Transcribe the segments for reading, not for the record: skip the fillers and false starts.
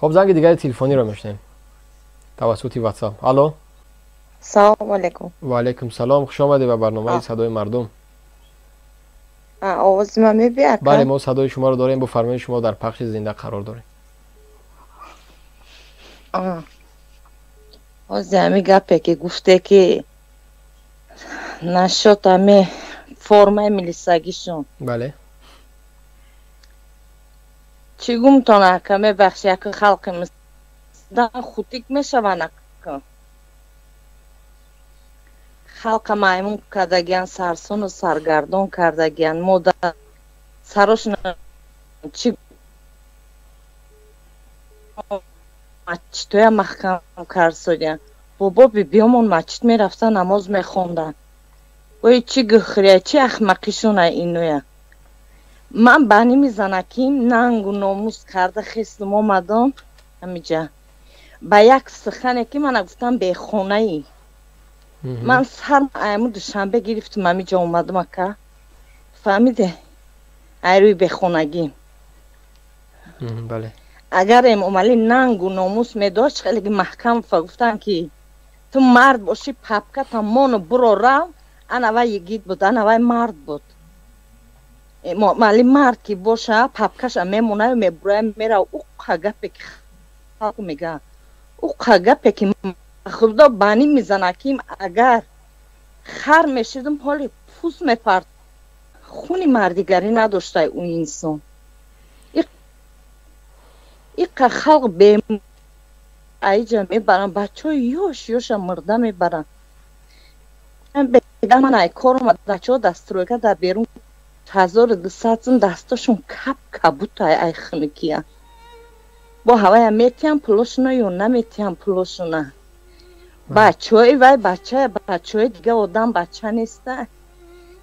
خب زنگ دیگه تلفنی رو میشنیم توسط واتساپ. الو. سلام علیکم. و علیکم سلام، خوش آمدید به برنامه صدای مردم. آواز من میبینید؟ بله ما صدای شما رو داریم، با فرمایش شما در پخش زنده قرار داریم. از همین گپه که گفته که نشد همه فرمای ملیساگیشون. بله. چی گمتونه کمه بخشی که خلق مثل خودیک میشوانه که خلق مایمون کردگیان سرسون و سرگردون کردگیان مدر سروش چی مچتوی محکم کرد سودیان بابا بیامون مچت میرفتن نماز میخوندن وی چی گخریه چی اخمقیشونه اینویه. من بانی میزنکیم ننگ و ناموز کرده خیستم آمدم همیجا با یک سخنه که من گفتم به خونه ای من سر ایمو دوشنبه گرفتم همیجا اومدم اکا فهمیده ایروی به خونگیم. بله. اگر ام اومالی ننگ و ناموس میداشت خیلی محکم گفتن که تو مرد باشی پپکه تمانو برو رو انا وای یگید بود انا وای مرد بود مالی مرد که باشه پپکش میمونه و میبره میره او قگپه که خلق میگه او قگپه که خدا بانی میزنه که اگر خر میشیدم حالی پوست میپرد خونی مردیگری نداشته اون انسان ایقا خلق بیم ایجا میبرن بچه های یوش مرده میبرن بگم من ای کارم بچه ها دسترویگه در بیرون 1200 دستاشون کبوت ای خنکیه با هوای میتیم پلوشونه یا نمیتیم پلوشونه بچه های وی بچه های دیگه آدم بچه نیسته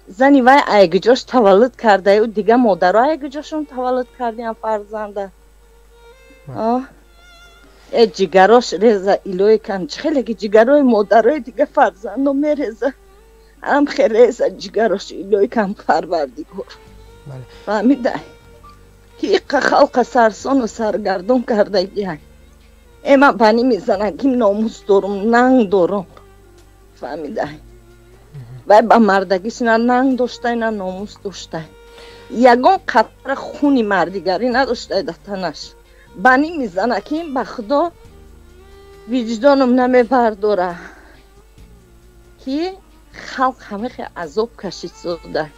زنی وی ایگجاش تولد کرده و دیگه مادر ها ایگجاشون تولد کردیم فرزنده جگراش ریزه ایلوی کن خیلی که جگرای مادرای دیگه فرزندو میریزه هم خیلی ریزه جگراش ایلوی کن پروردگار فهمیده که ایقا خلق سرسان و سرگردون کرده گیه ایما بانی میزنه که ناموس دارم ننگ دارم فهمیده و با مردگیش نه ننگ داشته نه ناموس داشته یگان قطر خونی مردیگری نداشته در تنش بانی میزنه که این بخدا وجدانم نمیبرداره که خلق همه خیلی عذاب کشید زده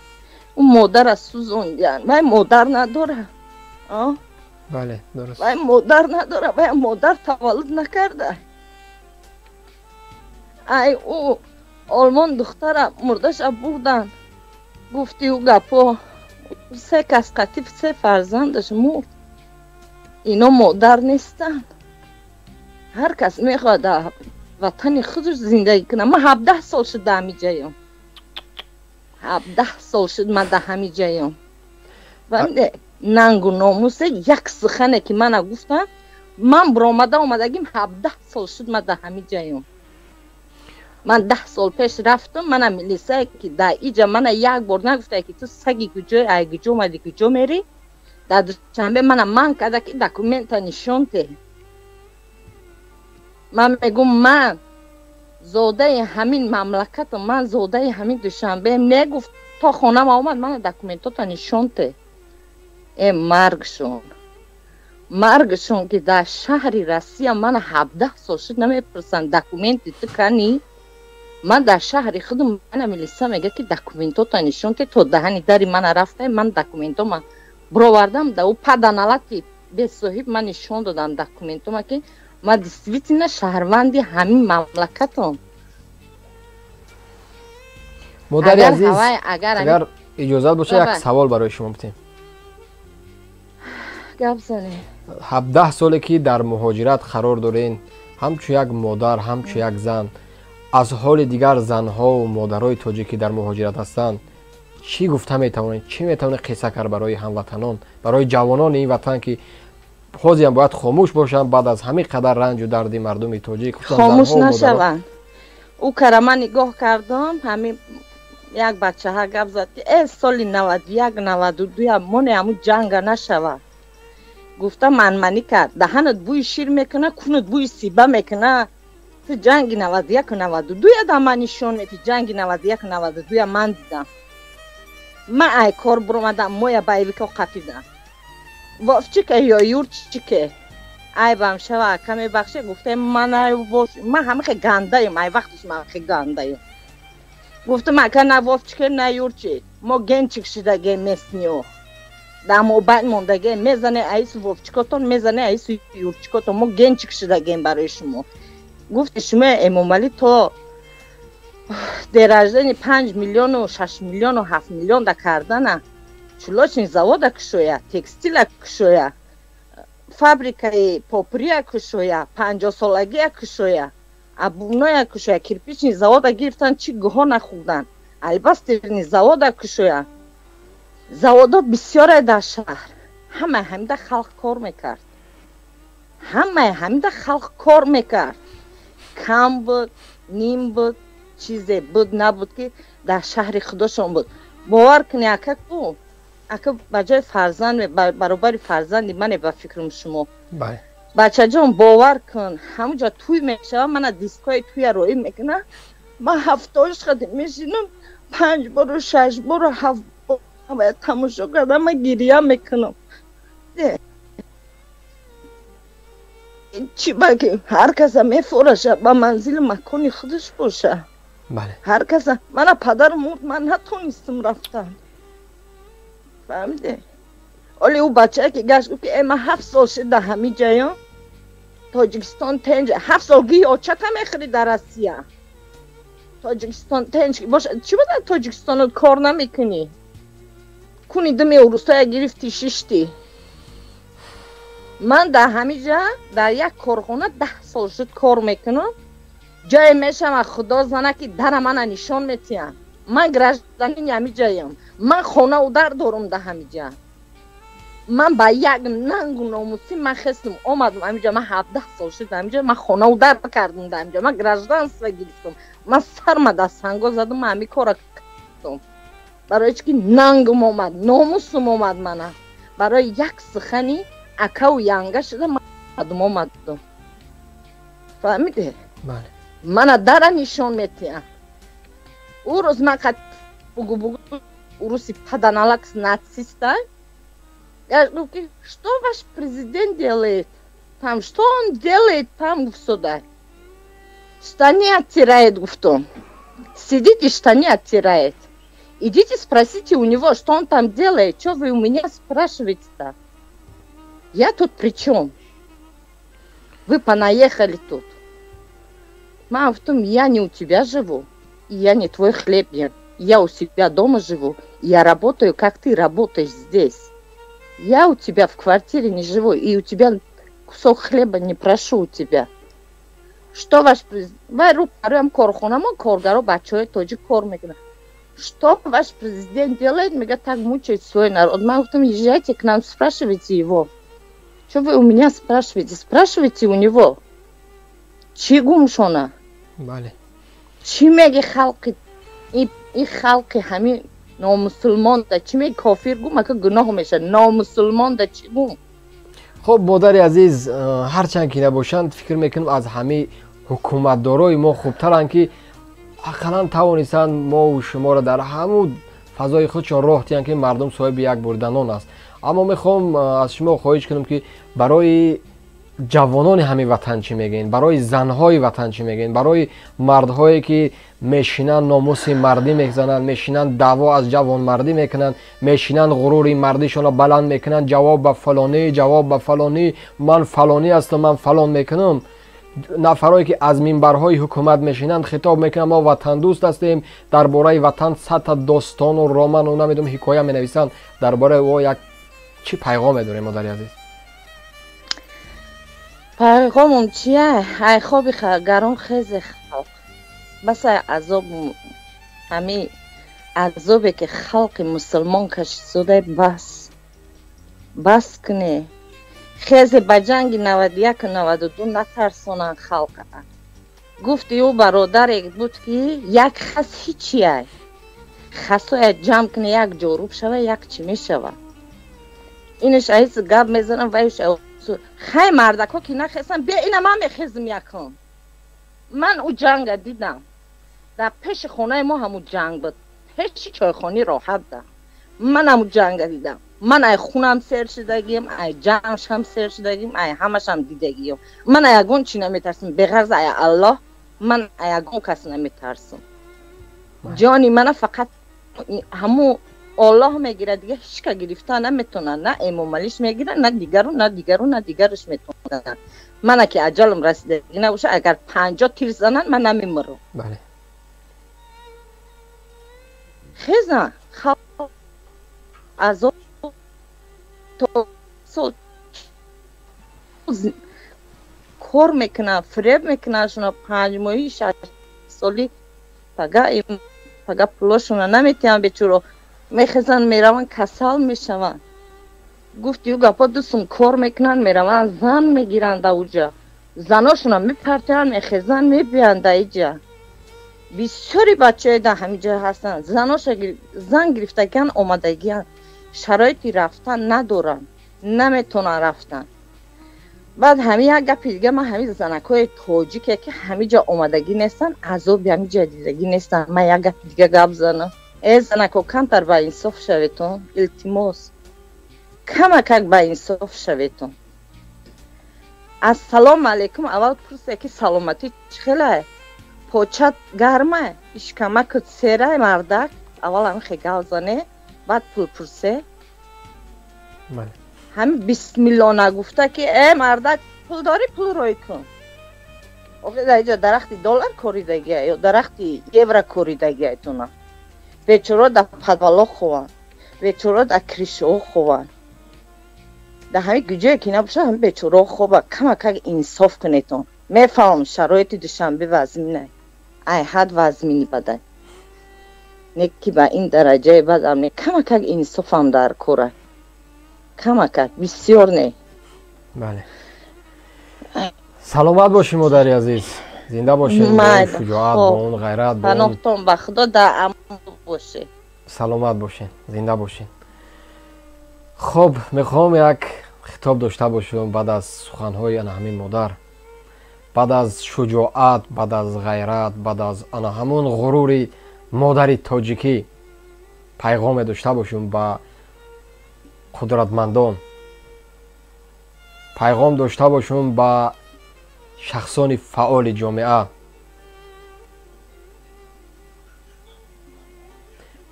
اون مادر از سوزوندین و مادر نداره بله درست و مادر نداره و مادر تولد نکرده ای او آلمان دختر مردش بودن گفتی او گپا 3 کس قطیف 3 فرزندش مرد اینا مادر نیستن هر کس میخواد وطن خودش زندگی کنه من 17 سال شد در همی جایم 17 سال شد من در همی جایم و ننگ و ناموس یک سخنه که من گفتم من برآمده اومدگیم 17 سال شد من در همی جایم من 10 سال پیش رفتم من ملیسه که در ایجا من یک بار نگفته که تو سگی کجا کجا اومدی کجا میری در دوشنبه من کرده که دکومنت نشون ده من میگم من زاده همین مملکت من زاده همین دوشنبه میگفت تا خونه ما آمد من دکومنتات نشون ده مرگشون که در شهر روسیه من 17 سال شد نمیپرسن دکومنت تو کنی من در شهر خودم من ملیسا میگه که دکومنتات نشون ده تو دهنی داری من رفته من دکومنتو من برآوردم در او پدنالتی به صاحب من نشون دادم دکومنتو که ما دیسویتینه شهروندی همین مملکتم مادر عزیز اگر اجازت باشه یک سوال برای شما بتیم گپ زنی 17 ساله که در مهاجرت قرار دارین همچو یک مادر همچو یک زن از حال دیگر زنها و مادرای تاجیکی در مهاجرت هستند چی گفته میتونید چی میتونید قصه کرد برای هموطنان برای جوانان این وطن که خودی هم باید خاموش باشن بعد از همین قدر رنج و درد مردم تاجیک خاموش نشون او کرما نگاه کردم همین یک بچه ها گپ زد که سال 91 92 مون همون جنگ نشود گفتم منمنی کرد دهنت بوی شیر میکنه کونت بوی سیبه میکنه تو جنگ 91 و 92 یادم من نشون میدی جنگ 91 و 92 من دیدم من ای کار برمدم مویا بایویکو قفیدم وافچی که یا یورت چی که ای بام شوا کمی بخشه گفته من همه خیلی گنده ایم ای وقتش من خیلی گنده ایم گفته من که نه وافچی که نه یورت چی ما گنچک شدگه میسنیو در موبایل موندگه میزنه ایس وافچیکاتون میزنه ایس یورچیکاتون ما گنچک شدگه برای شما گفت شما امومالی تو درجه 5 میلیون و 6 میلیون و 7 میلیون دا کردن چلوچین завода کشویا تکستیل کشویا فابریکای پاپریا کشویا 50 سالگی کشویا ابونویا کشویا کирпичний завода گرفتن چی گوه نخوردن الباسترنی завода کشویا завода بسیار در شهر همه خلق کار میکرد همه خلق کار میکرد کم بود نیم بود چیزی بود نبود که در شهر خودشون بود باور کنی اکا بجای فرزند برابر فرزندی من با فکرم شما بچه جان باور کن همونجا توی میشه من دیسکای توی روی میکنه من هفتاش خود میشینم 5 بار و 6 بار و 7 بار باید تماشا کردم من گریه میکنم چی بگیم هر کس میفروشه با منزل مکانی خودش باشه بله هر کس من پدر مرد من نتونستم رفتم فهمیده ولی او بچه که گشت گفت که من 7 سال شده همین جایم تاجیکستان تنج 7 سال گی آچک هم میخرید در روسیه تاجیکستان تنج باشه چی بود تاجیکستان کار نمیکنی کنی دمی روستای گرفتی ششتی من در همین جا در یک کارخانه 10 سال شد کار میکنم جای میشم خدا زنه که در من نشان میتیم من گرجدنی همین جایم من خانه و در دارم در همین جا من با یک ننگ و ناموسی من خستم آمدم همین جا من 17 سال شد همین جا من خانه و در کردم در همین جا من گرجدن سوه گرفتم من سرم در سنگا زدم من همین کار کردم برای چی که ننگم آمد ناموسم آمد منه برای یک سخنی اکا و ینگه شده من آمدم فهمیده؟ بله من در نشان میتیم او روز من قد بگو روسی паданалакс нациста я говорю что ваш президент делает там что он делает там в суде штаны оттирает гуфтом сидите штаны оттирает идите спросите у него что он там делает что вы у меня спрашиваете-то я тут при чем вы понаехали тут мама в том я не у тебя живу и я не твой хлеб ем я у себя дома живу, я работаю, как ты работаешь здесь. Я у тебя в квартире не живу, и у тебя кусок хлеба не прошу у тебя. Что ваш президент... Что ваш президент делает? Меня так мучает свой народ. Мы потом езжайте к нам, спрашивайте его. Что вы у меня спрашиваете? Спрашивайте у него. Чигум шона? Чимеги халки? این خلق همین نامسلمان دا چی می کافر گو مکه گناه میشه نامسلمان دا چی گو خب مادر عزیز هرچند که نباشند فکر میکنم از همه حکومتدارای ما خوبترن که اقلا توانستند ما و شما را در همون فضای خودشان راه دهند که مردم صاحب یک بردنان است اما میخوام از شما خواهش کنم که برای جوانان همین وطن چی میگین برای زنهای وطن چی میگین برای مردهایی که میشینن ناموس مردی میزنن میشینن دعوا از جوان مردی میکنن میشینن غرور مردیشون رو بلند میکنن جواب به فلانی من فلانی هستم من فلان میکنم نفرایی که از منبرهای حکومت میشینن خطاب میکنن ما وطن دوست هستیم درباره وطن صد داستان و رمان و نمیدونم حکایه مینویسن درباره او یک چی پیغام داره مادر عزیز پیغامم چیه؟ ای خوابی گران خیزه خلق بس عذاب همین عذابی که خلق مسلمان کشیده بس کنه خیزه بجنگ 91 92 نترسونن خلق گفتی او برادر بود که یک خس هیچیه خسای جمع کنه یک جاروب شوه یک چی می شوه اینش ایس گاب میزنم وایش خیلی مردکو که نخستن بیا اینم هم میخزم یکم. من او جنگ دیدم در پیش خونه ما همون جنگ بود، هیچی چایخانی راحت ده. من همون جنگ دیدم، من ای خونم سر شدگیم، ای جنگش هم سر شدگیم، ای همش هم دیدگیم. من ایگون چی نمیترسم بغرض ای الله، من ایگون کسی نمیترسم. جانی من فقط همون الله میگیره دیگه، هیچ که گرفته نمیتونه، نه امامالیش میگیره نه دیگرش میتونه. من که اجالم رسیدگی نباشه اگر 50 تیر زنن من نمیمرم. بله خیزن خواب از تو کار میکنن، فریب میکنن شونا 5 ماهی 6 سالی پگه پلوشونا نمیتونن بچورو میخزن میروان کسال میشون. گفتی او گپا دوستون کار میکنن میروان زن میگیرن دا اوجا، زناشونا میپرتن میخزن میبیان دا ایجا. بسیاری بچه دا همینجا هستن زن گرفته کن اومدگی هن. شرایطی رفتن ندارن، نمیتونن رفتن. بعد همین یک گپی دیگه، من همین زنکای تاجیکه که همینجا اومدگی نیستن، عذاب همینجا دیدگی نیستن. من یک گپ دیگه گپ زنم، ای زنکو کمتر با انصاف شویتون، التماس کمک با انصاف شویتون. السلام علیکم اول پرسه که سلامتی چخیله، پوچت گرمه، اشکمکت سیره مردک، اول هم خیگل زنه، بعد پول پرسه. همین 20 میلیون نگفته که ای مردک پول داری پول روی کن. اوکی در اینجا درختی دلار کوریدگیه یا درختی یورو کوریدگیه تونه. بیچاره در پدوالا خوان، بیچاره در کریشو خوان. در همین گوجه که نباشه همین بیچاره خوبه، کمک انصاف کنیتون. میفهم شرایط دوشنبه وزمینه، ای حد وزمینی بده. نکی با این درجه بعد هم کمک انصاف هم در کوره. کمک بسیار نه. بله. سلامت باشی مادری عزیز، زنده باشین، با شجاعت، با اون غیرت، با اون پناهتون به خدا در امان باشه. سلامت باشین، زنده باشین. خب میخوام یک خطاب داشته باشم بعد از سخنهای همین مادر، بعد از شجاعت، بعد از غیرت، بعد از همون غرور مادری تاجیکی پیغام داشته باشم با قدرتمندان، پیغام داشته باشم با شخصان فعال جامعه،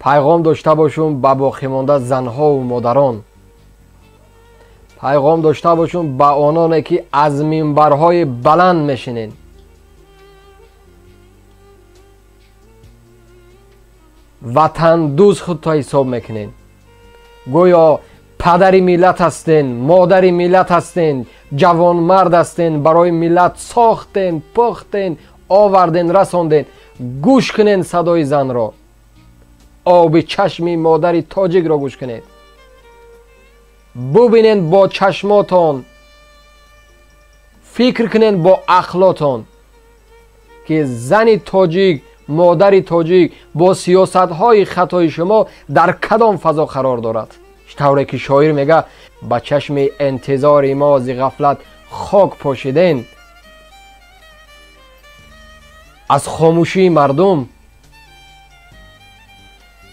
پیغام داشته باشم با باقی مانده زنها و مادران، پیغام داشته باشم با آنانی که از منبرهای بلند میشینین. وطن دوست خودتا حساب میکنین، گویا پدری ملت هستین، مادری ملت هستین، جوان مرد هستین، برای ملت ساختین، پختین، آوردین، رساندین. گوش کنین صدای زن را، آب چشمی مادری تاجیک را گوش کنید، ببینین با چشماتان، فکر کنین با عقلاتان که زن تاجیک، مادری تاجیک با سیاست های خطای شما در کدام فضا قرار دارد. طوری که شاعر میگه با چشم انتظار ما ز غفلت خاک پاشیدین. از خاموشی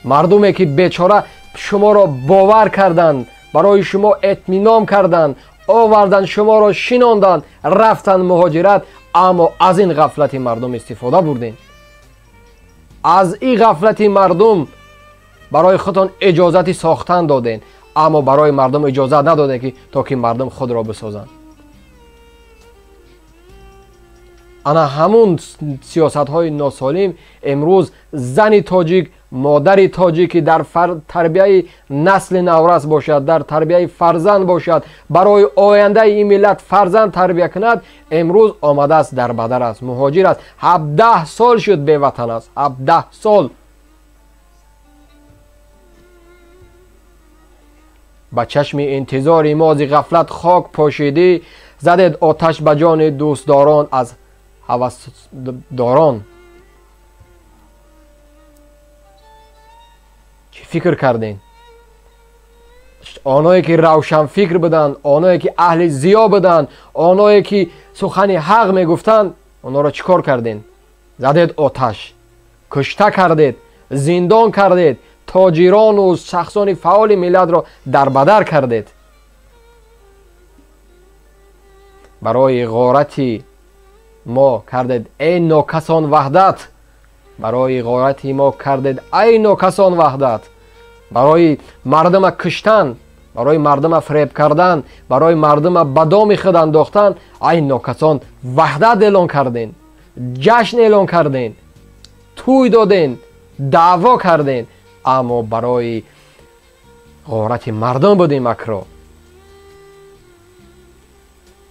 مردمی که بیچاره شما را باور کردند، برای شما اطمینان کردند، آوردن شما را شیناندند، رفتن مهاجرت، اما از این غفلت مردم استفاده بردین. از این غفلت مردم برای خودتان اجازتی ساختن دادین، اما برای مردم اجازه ندادین که تا که مردم خود را بسازند. انا همون سیاست های ناسالم امروز زن تاجیک، مادر تاجیکی در تربیه نسل نورس باشد، در تربیه فرزند باشد، برای آینده این ملت فرزند تربیه کند، امروز آمده است در بدر است، مهاجر است، 17 سال شد به وطن است، 17 سال. با چشم انتظار ما ز غفلت خاک پاشیده، زدید آتش به جان دوستداران از هوسداران. چی فکر کردین؟ оное ки равшанфикр буданд, оное ки аҳли зиё буданд, оное ки сухани ҳақ мегуфтанд, онҳоро чӣ кор кардед? Задед оташ, кушта кардед, зиндон кардед, тоҷирону шахсони фаъоли миллатро дарбадар кардед. барои ғорати мо кардед эй нокасон ваҳдат, барои ғорати мо кардед ай нокасон ваҳдат, барои мардума куштан, барои мардума фиреб кардан, барои мардума ба доми худ андохтан, ай нокасон ваҳдат эълон карден, ҷашн эълон карден, тӯй доден, даъво карден, аммо барои ғорати мардум будем макро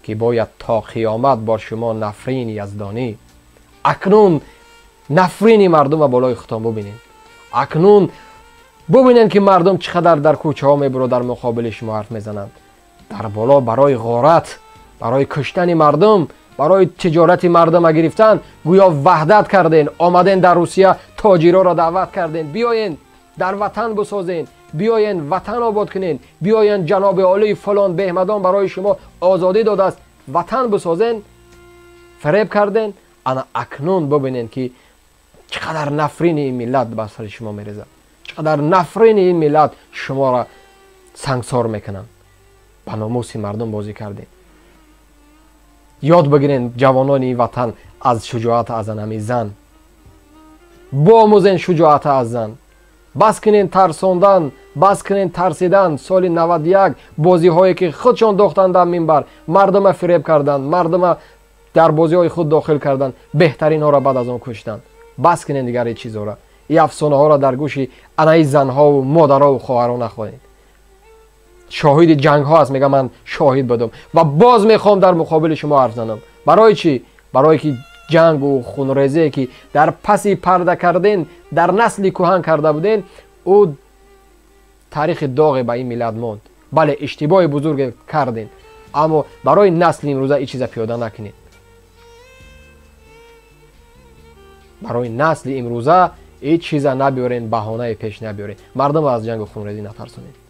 ки бояд то қиёмат бо шумо нафрини яздонӣ. акнун нафрини мардума болои худтон бубинед. акнун бубинед ки мардум чӣ қадар дар кӯчаҳо мебуро дар муқобили шумо ҳарф мезананд. дар боло барои ғорат, барои куштани мардум, барои тиҷорати мардума гирифтан гӯё ваҳдат карден. омаден дар Русия тоҷироро даъват карден, биёен дар ватан бисозен, биёен ватан обод кунен, биёен ҷаноби олии фалон беҳмадон барои шумо озодӣ додааст, ватан бисозен. фиреб карден. ана акнун бубинен ки чӣ қадар нафрини ин миллат ба сари шумо мерезад, чӣ қадар нафрини ин миллат шуморо сангсор мекунанд. ба номуси мардум бозӣ кардед. ёд бигирен ҷавонони ин ватан аз шуҷоат аз анами зан. бомӯзен шуҷоата аз зан. бас кунен тарсондан, бас кунен тарсидан. соли 91 бозиҳое ки худшон дохтанд дар минбар, мардума фиреб карданд, мардума дар бозиҳои худ дохил карданд, беҳтаринҳоро баъд аз он куштанд. бас кунен дигар ин чизҳоро, ин афсонаҳоро дар гӯши анаи занҳову модарову хоҳаро нахонед. шоҳиди ҷангҳо аст, мегам ман шоҳид будам ва боз мехоҳам дар муқобили шумо ҳарф занам. барои чӣ? барое ки ҷангу хунрезие ки дар паси парда карден, дар насли кӯҳан карда буден, ӯ таърихи доғе ба ин миллат монд. бале иштибоҳи бузурге карден, аммо барои насли имрӯза ин чиза пиёда накунед. барои насли имрӯза ин чиза набиёрен, баҳонае пеш набиёрен. мардумро аз ҷангу хунрезӣ натарсонед.